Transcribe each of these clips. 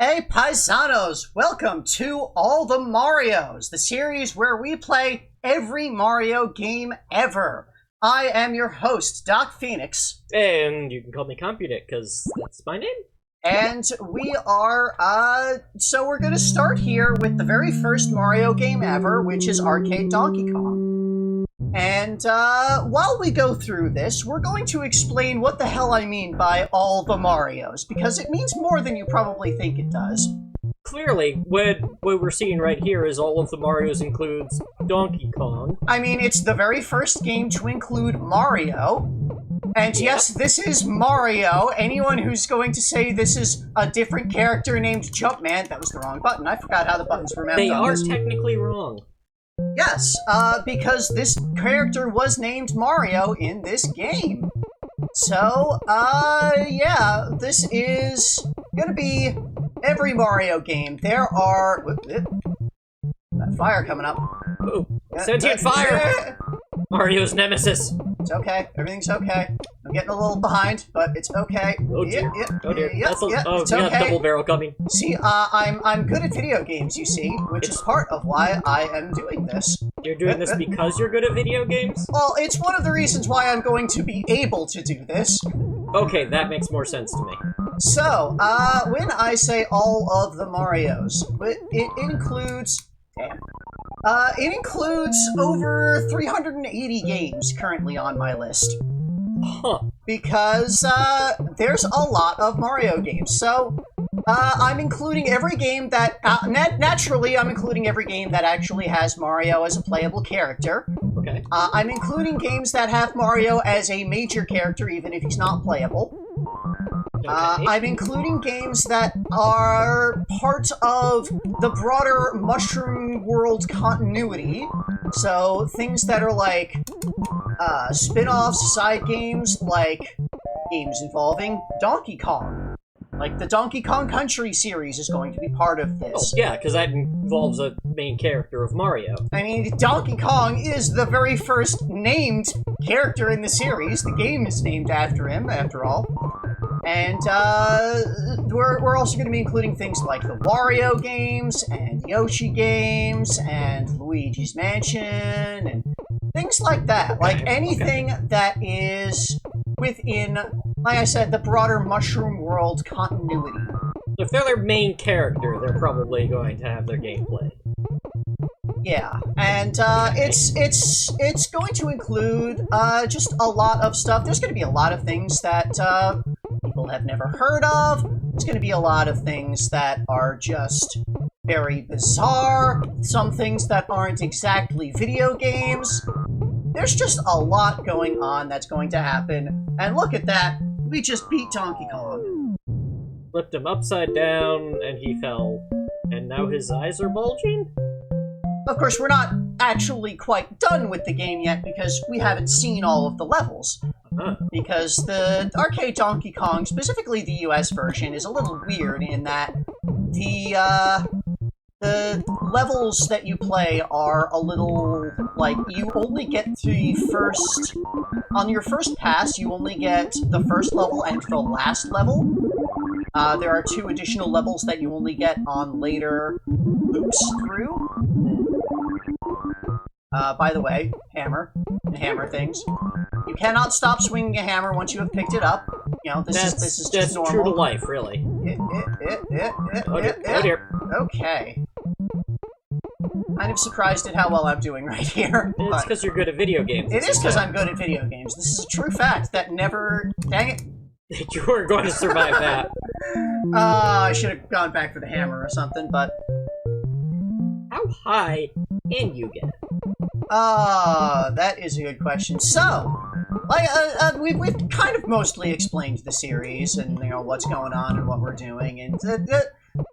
Hey paisanos, welcome to All the Marios, the series where we play every Mario game ever. I am your host, Doc Phoenix. And you can call me Compudic, because that's my name. And we are, so we're gonna start here with the very first Mario game ever, which is Arcade Donkey Kong. And, while we go through this, we're going to explain what the hell I mean by all the Marios, because it means more than you probably think it does. Clearly, what we're seeing right here is all of the Marios includes Donkey Kong. I mean, it's the very first game to include Mario. And yes, this is Mario. Anyone who's going to say this is a different character named Jumpman, that was the wrong button. I forgot how the buttons were mapped. They are technically wrong. Yes, because this character was named Mario in this game. So, yeah, this is gonna be every Mario game. There are... that fire coming up. Ooh, sentient fire! Mario's nemesis. It's okay. Everything's okay. I'm getting a little behind, but it's okay. Oh dear. Oh dear. It's we got okay. double barrel coming. See, I'm good at video games, you see, which is part of why I am doing this. You're doing this because you're good at video games? Well, it's one of the reasons why I'm going to be able to do this. Okay, that makes more sense to me. So, when I say all of the Marios, it includes... Damn. It includes over 380 games currently on my list. Huh. Because, there's a lot of Mario games. So, I'm including every game that... naturally, I'm including every game that actually has Mario as a playable character. Okay. I'm including games that have Mario as a major character, even if he's not playable. Okay. I'm including games that are part of the broader Mushroom World continuity. So, things that are like, spin-offs, side games, like games involving Donkey Kong. Like, the Donkey Kong Country series is going to be part of this. Oh, yeah, because that involves a main character of Mario. I mean, Donkey Kong is the very first named character in the series. The game is named after him, after all. And, we're also going to be including things like the Wario games, and Yoshi games, and Luigi's Mansion, and things like that. Like, anything that is within, like I said, the broader Mushroom World continuity. If they're their main character, they're probably going to have their gameplay. Yeah, and it's going to include just a lot of stuff. There's going to be a lot of things that people have never heard of. There's going to be a lot of things that are just very bizarre. Some things that aren't exactly video games. There's just a lot going on that's going to happen. And look at that, we just beat Donkey Kong. Flipped him upside down, and he fell. And now his eyes are bulging? Of course, we're not actually quite done with the game yet because we haven't seen all of the levels. Because the arcade Donkey Kong, specifically the US version, is a little weird in that the levels that you play are a little, like, you only get the first... On your first pass, you only get the first level and the last level. There are 2 additional levels that you only get on later loops through. By the way, hammer and hammer things. You cannot stop swinging a hammer once you have picked it up. You know, this is just normal. True to life, really. Oh dear. Okay. Kind of surprised at how well I'm doing right here. It's because you're good at video games. It is because I'm good at video games. This is a true fact that never... Dang it. You weren't going to survive that. I should have gone back for the hammer or something, but... How high can you get? That is a good question. So, like, we've kind of mostly explained the series and, you know, what's going on and what we're doing, and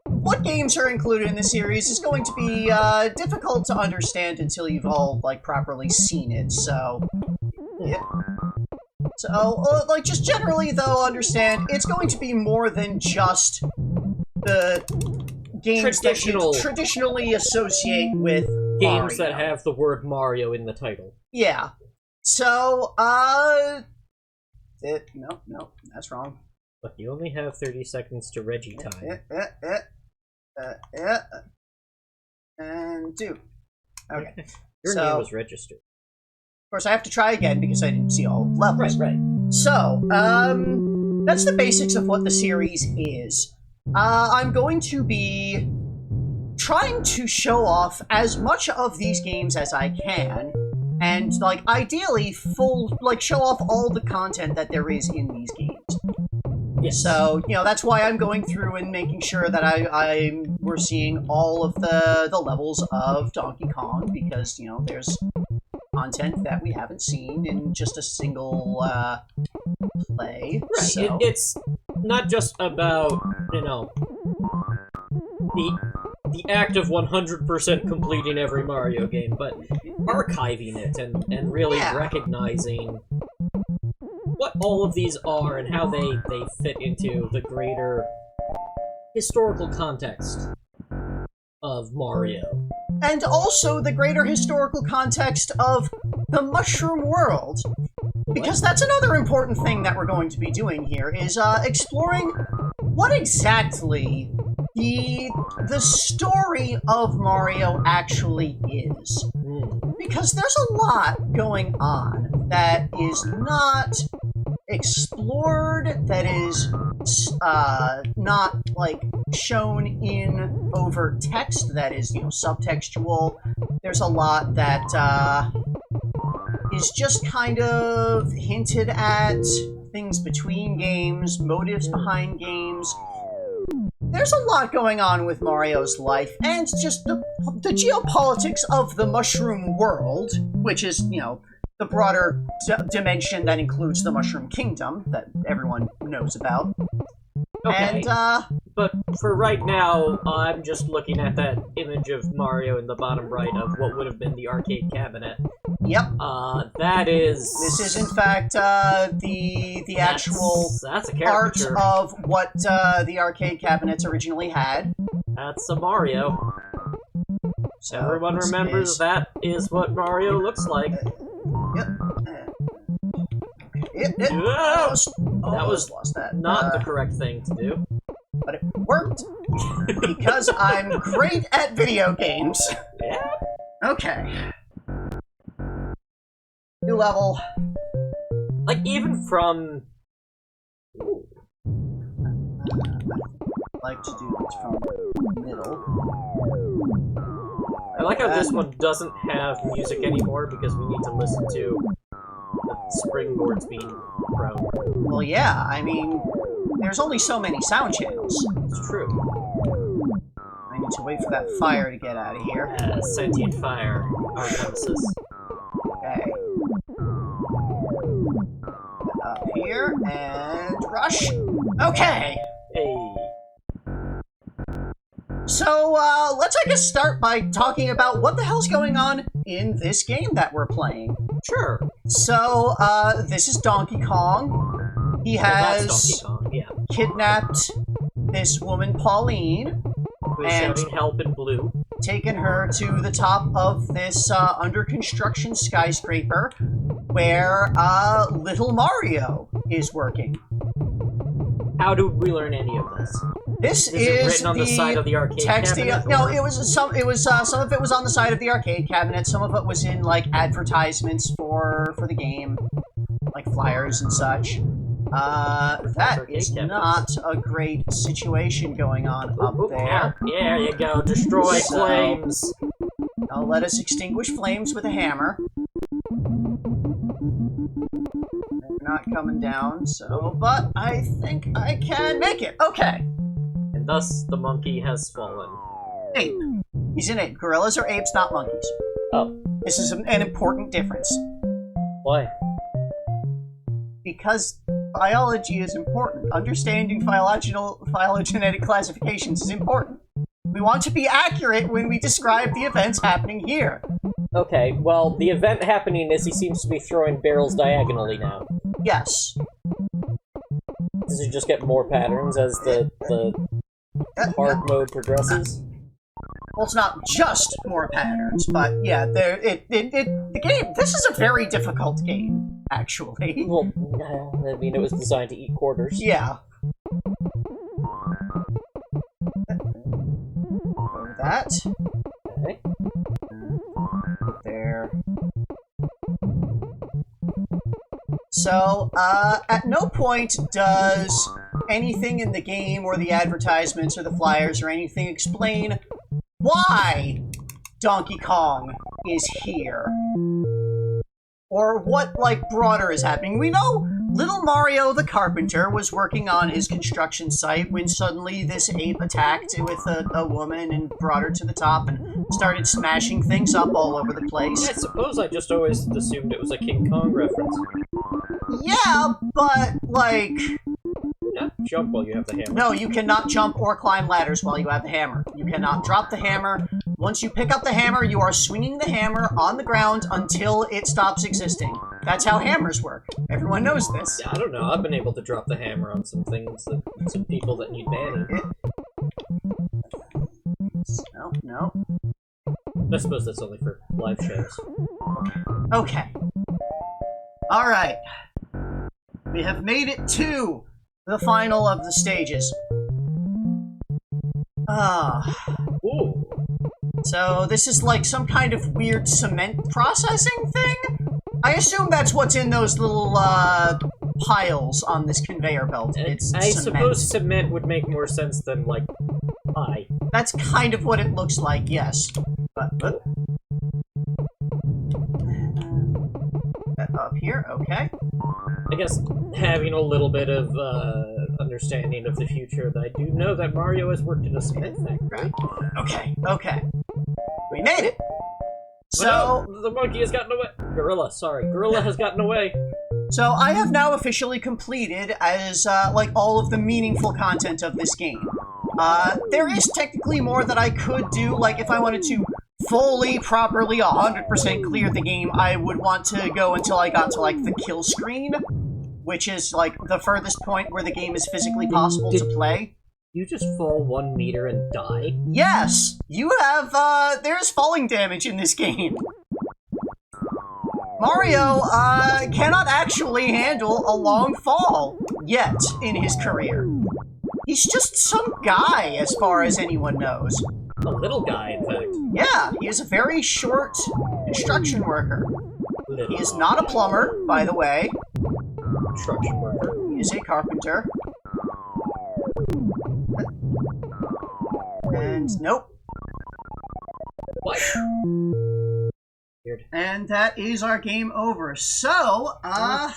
what games are included in the series is going to be difficult to understand until you've all, like, properly seen it, so... Yeah. So, like, just generally, though, understand, it's going to be more than just the games that you traditionally associate with games Mario. that have the word Mario in the title. Yeah. So, no, that's wrong. But you only have 30 seconds to Reggie time. Yeah. And 2. Okay. Your name was registered. Of course, I have to try again because I didn't see all levels. Right. So, that's the basics of what the series is. I'm going to be trying to show off as much of these games as I can, and, like, ideally, show off all the content that there is in these games. Yes. So, that's why I'm going through and making sure that we're seeing all of the levels of Donkey Kong, because, there's content that we haven't seen in just a single play. Right. So. It's not just about, the act of 100% completing every Mario game, but archiving it and really recognizing what all of these are and how they fit into the greater historical context of Mario. And also the greater historical context of the Mushroom World. Because that's another important thing that we're going to be doing here, is exploring what exactly the story of Mario actually is. Because there's a lot going on that is not explored, that is not, shown in overt text, that is, subtextual. There's a lot that is just kind of hinted at, things between games, motives behind games. There's a lot going on with Mario's life, and just the geopolitics of the Mushroom World, which is, the broader dimension that includes the Mushroom Kingdom that everyone knows about. Okay. And, but for right now, I'm just looking at that image of Mario in the bottom right of what would have been the arcade cabinet. Yep. That is... This is, in fact, the actual that's a art caricature of what the arcade cabinets originally had. That's a Mario. So Everyone remembers that is what Mario looks like. Yep. That was lost that. Not the correct thing to do. But it worked because I'm great at video games. Yeah. Okay. New level. Like, even from... I like to do this from the middle. I like how this one doesn't have music anymore because we need to listen to the springboards being thrown. Well, yeah, I mean, there's only so many sound channels. It's true. I need to wait for that fire to get out of here. Sentient fire, our nemesis. Okay. Up here, and rush. Okay! Hey. So, let's, I guess, start by talking about what the hell's going on in this game that we're playing. Sure. So, this is Donkey Kong. He has that's Donkey Kong, yeah. kidnapped this woman, Pauline, Who's and shouting help in blue. taken her to the top of this under construction skyscraper where little Mario is working. How do we learn any of this? This Is it written on the side of the arcade cabinet? No, it was some of it was on the side of the arcade cabinet. Some of it was in advertisements for the game, like flyers and such. That is not a great situation going on up there. There you go. Destroy So- flames. Now let us extinguish flames with a hammer. They're not coming down, but I think I can make it. Okay. And thus the monkey has fallen. Ape. He's an ape. Gorillas are apes, not monkeys. Oh. This is an important difference. Why? Because biology is important. Understanding phylogenetic classifications is important. We want to be accurate when we describe the events happening here. Okay, well, the event happening is he seems to be throwing barrels diagonally now. Yes. Does he just get more patterns as the hard mode progresses? Well, it's not just more patterns, but yeah, the game. This is a very difficult game, actually. Well, I mean, it was designed to eat quarters. Yeah. that. Okay. There. So, at no point does anything in the game or the advertisements or the flyers or anything explain why Donkey Kong is here. Or what, like, broader is happening. We know little Mario the carpenter was working on his construction site when suddenly this ape attacked with a woman and brought her to the top and started smashing things up all over the place. I suppose I just always assumed it was a King Kong reference. Yeah, but, like... Yeah, jump while you have the hammer. No, you cannot jump or climb ladders while you have the hammer. You cannot drop the hammer. Once you pick up the hammer, you are swinging the hammer on the ground until it stops existing. That's how hammers work. Everyone knows this. Yeah, I don't know. I've been able to drop the hammer on some things, some people that need banning. No, no. I suppose that's only for live shows. Okay. Alright. We have made it to the final of the stages. Ooh. So this is like some kind of weird cement processing thing? I assume that's what's in those little, piles on this conveyor belt. It's I cement. suppose cement would make more sense than, like, pie. That's kind of what it looks like, yes. But up here, okay. I guess having a little bit of understanding of the future, I do know that Mario has worked in a cement factory. Okay, okay. We made it! So... So... the monkey has gotten away. Gorilla, sorry. Gorilla has gotten away. So I have now officially completed as, like, all of the meaningful content of this game. There is technically more that I could do, like, if I wanted to fully, properly, 100% clear the game, I would want to go until I got to, like, the kill screen, which is, like, the furthest point where the game is physically possible to play. You just fall 1 meter and die? Yes! You have, there's falling damage in this game. Mario, cannot actually handle a long fall yet in his career. He's just some guy, as far as anyone knows. A little guy, in fact. Yeah, he is a very short construction worker. Little. He is not a plumber, by the way. Construction worker. He is a carpenter. And nope. What? Weird. And that is our game over. So, gotta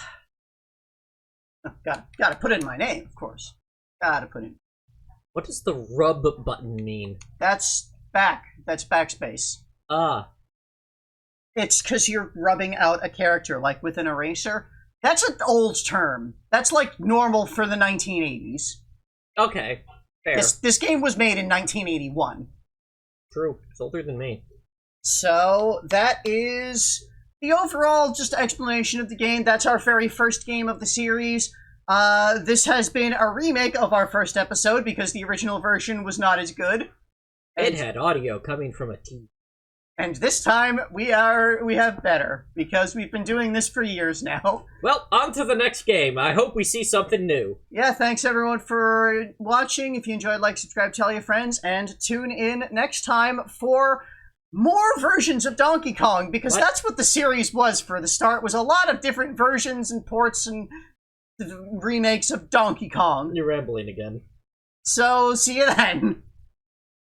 put in my name, of course. Gotta put in. What does the rub button mean? That's back. That's backspace. Ah. It's because you're rubbing out a character, like with an eraser. That's an old term. That's like normal for the 1980s. Okay. Fair. This game was made in 1981. True. It's older than me. So, that is the overall just explanation of the game. That's our very first game of the series. This has been a remake of our first episode because the original version was not as good. It had audio coming from a TV. And this time, we have better, because we've been doing this for years now. Well, on to the next game. I hope we see something new. Yeah, thanks everyone for watching. If you enjoyed, like, subscribe, tell your friends, and tune in next time for more versions of Donkey Kong, because that's what the series was for the start, was a lot of different versions and ports and remakes of Donkey Kong. You're rambling again. So, see you then.